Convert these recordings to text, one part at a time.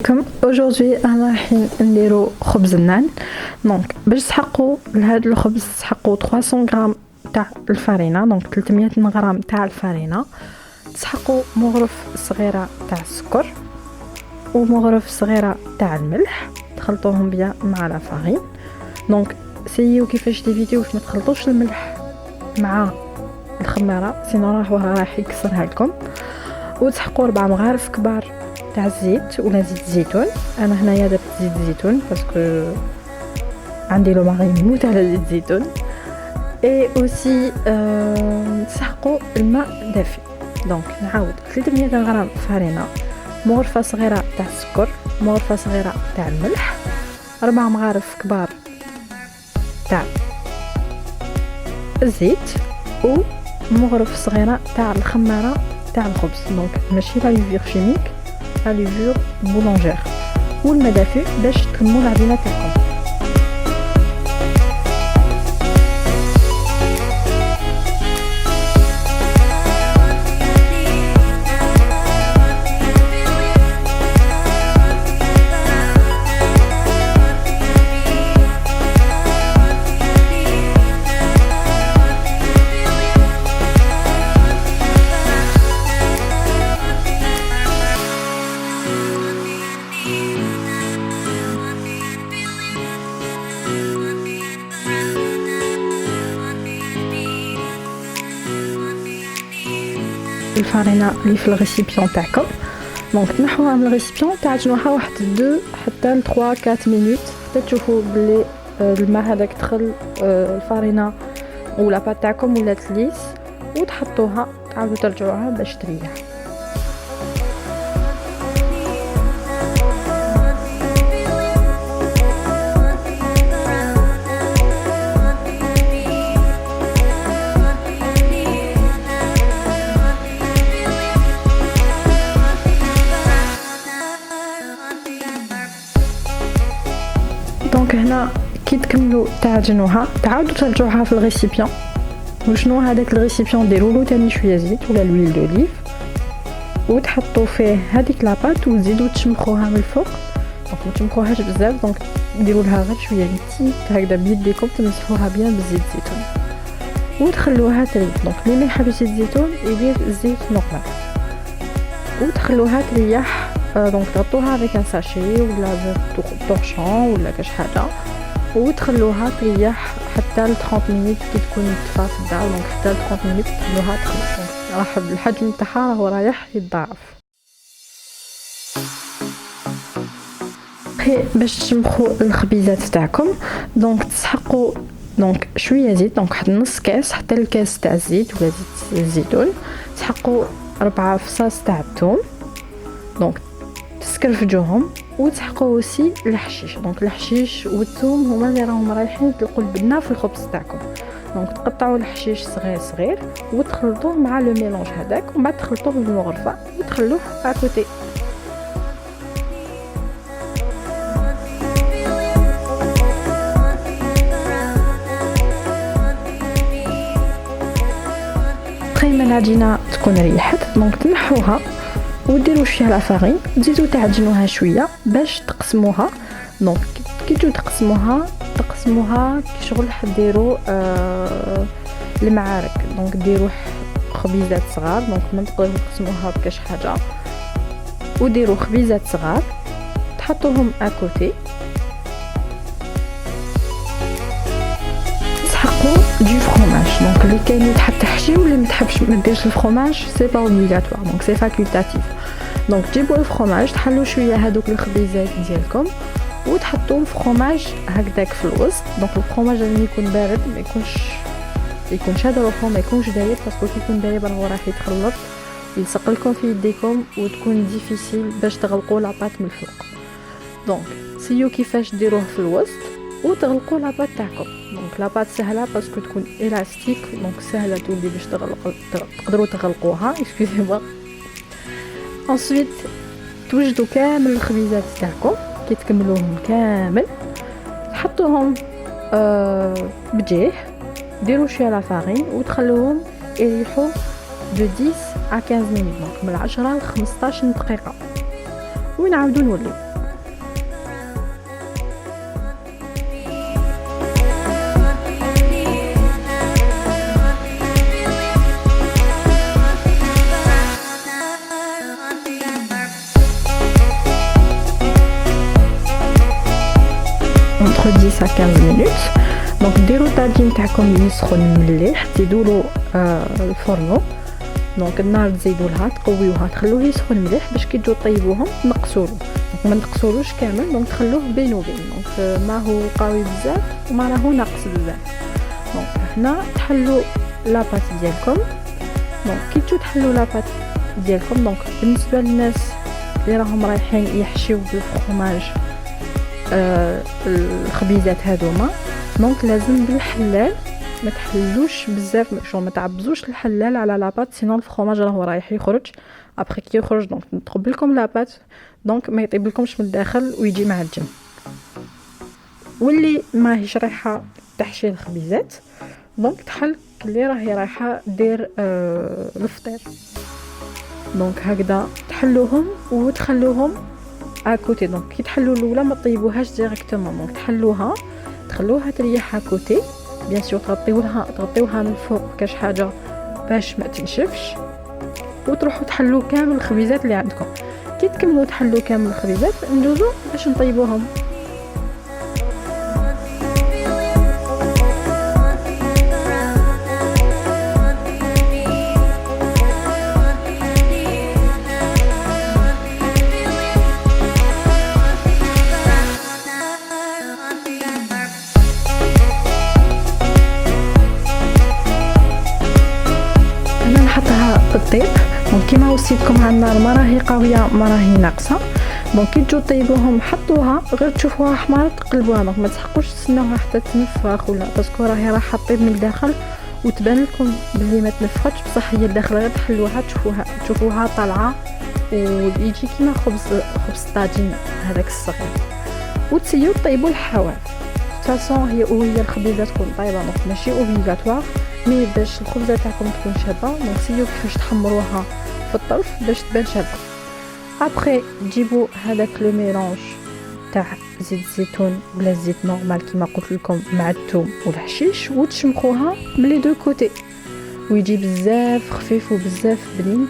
Comme aujourd'hui انا رايحين نديرو خبز النان. دونك باش تحقوا لهاد الخبز تحقوا 300 غرام تاع الفرينه، دونك 300 غرام تاع الفرينه. تسحقوا مغرف صغيره تاع السكر ومغرف صغيره تاع الملح، تخلطوهم بيان مع لا فارين. دونك سيو كيفاش تيفيتيو باش ما تخلطوش الملح مع الخميره، سينو راح يكسرها لكم. وتسحقوا 4 مغارف كبار تاع الزيت ولا زيت الزيتون. انا هنايا درت زيت الزيتون باسكو عندي لو ماري يموت على زيت الزيتون. اي اوسي تسحقوا الماء دافي. دونك نعاود 300 غرام فرينه، مغرفه صغيره تاع السكر، مغرفه صغيره تاع الملح، 4 مغارف كبار تاع الزيت ومغرف صغيره تاع الخماره تاع الخبز. دونك ماشي لا ليفور شيميك، لا ليفور بولونجير. والماء دافي باش تكملوا العجينه تاعكم. الفرينه اللي في الريسيبيون تاعكم، دونك تنحوها من الريسيبيون، تعجنوها واحد 2 حتى 3 4 مينوت حتى تشوفوا بلي الماء هذاك دخل الفرينه ولا بات تاعكم ولا تليس، وتحطوها تعاودوا ترجعوها باش تريح. دونك هنا كي تكملوا تعجنوها تعاودوا ترجعوها في الريسيبيون. وشنو هذاك الريسيبيون ديرولو تاني شويه زيت ولا لويل دوليف، وتحطوا فيه هذيك لاباط وتزيدوا تشمخوها من الفوق. دونك ما تشمخوهاش بزاف، دونك ديروا لها غير شويه بتيت هكذا بيديكم، تمسحوها بيان بالزيت الزيتون وتخلوها تريح. دونك اللي ما يحبش زيت الزيتون يدير زيت نورمال وتخلوها تريح. دونك تغطوها افيك ان ساشي ولا طورشون ولا كاش حاجه، وتخلوها تريح حتى ل 30 مينوت كي تكون طفات الدار. دونك حتى ل 30 مينوت تخلوها تخلص، راح الحجم تاعها راهو رايح يتضاعف. باش تشمخوا الخبيزات تاعكم، دونك تسحقوا دونك شويه زيت، دونك حتى نص كاس حتى الكاس تاع الزيت ولا زيت الزيتون. تسحقوا 4 فصاص تاع الثوم، دونك تسكرفجوهم. وتسحقوا اوسي الحشيش، دونك الحشيش والثوم هما اللي راهم رايحين يطلقوا البنه في الخبز تاعكم. دونك تقطعوا الحشيش صغير صغير وتخلطوه مع لو ميلونج هذاك، ومن بعد تخلطوه بالمغرفه وتخلوه على كوتي. ما العجينه تكون ريحت، دونك تنحوها وديروا شويه لا فارين، تزيدوا تعجنوها شويه باش تقسموها. دونك كي تجوا تقسموها كي شغل ديروا المعارك. دونك ديروا خبيزات صغار، دونك ما تقدروا تقسموها بكاش حاجه، وديروا خبيزات صغار تحطوهم اكوتي. تسحقوا دو فرomage، دونك اللي كاين يتحب تحشي واللي ما تحبش ما ديرش الفرomage سي با اوبليغاتوار، دونك سي فاكولتاتيف. دونك تجيبوا الفرomage تحلوا شويه هذوك الخبيزات ديالكم وتحطوا الفرomage هكذاك في الوسط. دونك الفرomage لازم يكون بارد، ما يكونش هذا الفرو ما يكونش دايب، باسكو كي يكون دايب راهو راح يتخلط يلصق لكم في يديكم وتكون ديفيسيل باش تغلقوا لاباط من الفوق. دونك سيو كيفاش ديروه في الوسط وتغلقوا لاباط تاعكم. دونك لاباط سهله باسكو تكون الاستيك، دونك سهله تولي باش تقدروا تغلقوها. اكسكوزي موا. انسويت توجدوا كامل الخبيزات تاعكم، كي تكملوهم كامل تحطوهم بجيه، ديروا شويه لا فارين وتخلوهم يريحوا دو 10 à 15 minutes، دونك من 10 ل 15 دقيقه ونعاودو نوليو. entre 10 à 15 minutes. دونك ديروا الطاجين تاعكم يسخن مليح، تزيدوا له الفرن. دونك النار تزيدوا لها تقويوها تخلوه يسخن مليح باش كي تجوا طيبوهم تنقصوه. دونك ما نقصولوش كامل، دونك تخلوه بين وبين. دونك ما هو قوي بزاف وما راهو ناقص بزاف. دونك هنا تحلوا لاباط ديالكم. دونك كي تجوا تحلوا لاباط ديالكم، دونك بالنسبه للناس اللي راهم رايحين يحشيو بالفرماج الخبيزات هذوما، دونك لازم بالحلال ما تحلوش بزاف، ما تعبزوش الحلال على لاباط، سينو الفرماج راهو رايح يخرج. ابري كي يخرج دونك نطرب لكم لاباط، دونك ما يطيب لكمش من الداخل ويجي معجن. واللي ماهيش رايحه تحشي الخبيزات، دونك تحل اللي راهي رايحه دير الفطير. دونك هكذا تحلوهم وتخلوهم اكوتي. دونك كي تحلوا الاولى ما طيبوهاش ديريكتومون، دونك تخلوها تريح اكوتي. بيان سور تغطيوها من الفوق كاش حاجه باش ما تنشفش، وتروحوا تحلوا كامل الخبيزات اللي عندكم. كي تكملوا تحلوا كامل الخبيزات ندوزو باش نطيبوهم. الطيب دونك كيما وصيتكم على النار ما راهي قويه ما راهي ناقصه. دونك كي تجوا طيبوهم حطوها غير تشوفوها حمار تقلبوها. دونك ما تحقوش تسناوها حتى تنفخ ولا باسكو راهي راح طيب من الداخل وتبان لكم بلي ما تنفخش، بصح هي الداخل غير تحلوها تشوفوها طالعه ويجي كيما خبز الطاجين هذاك الصغير. وتسيو طيبوا الحواف. فاصون هي الخبيزات تكون طايبه، دونك ماشي اوبليغاتوار، مي باش الخبزه تاعكم تكون شابه دونك سيو كيفاش تحمروها في الطرف باش تبان شابه. ابري تجيبوا هذاك لو ميلونج تاع زيت الزيتون ولا زيت نورمال كيما قلت لكم مع الثوم والحشيش وتشمخوها من لي دو كوتي ويجي بزاف خفيف وبزاف بنين،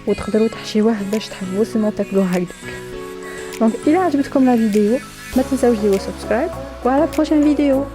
وتقدروا تحشيوه باش تحبوا سينو تاكلوه هكذاك. دونك الى عجبتكم لا فيديو ما تنساوش ديروا سبسكرايب وعلى بروشين فيديو.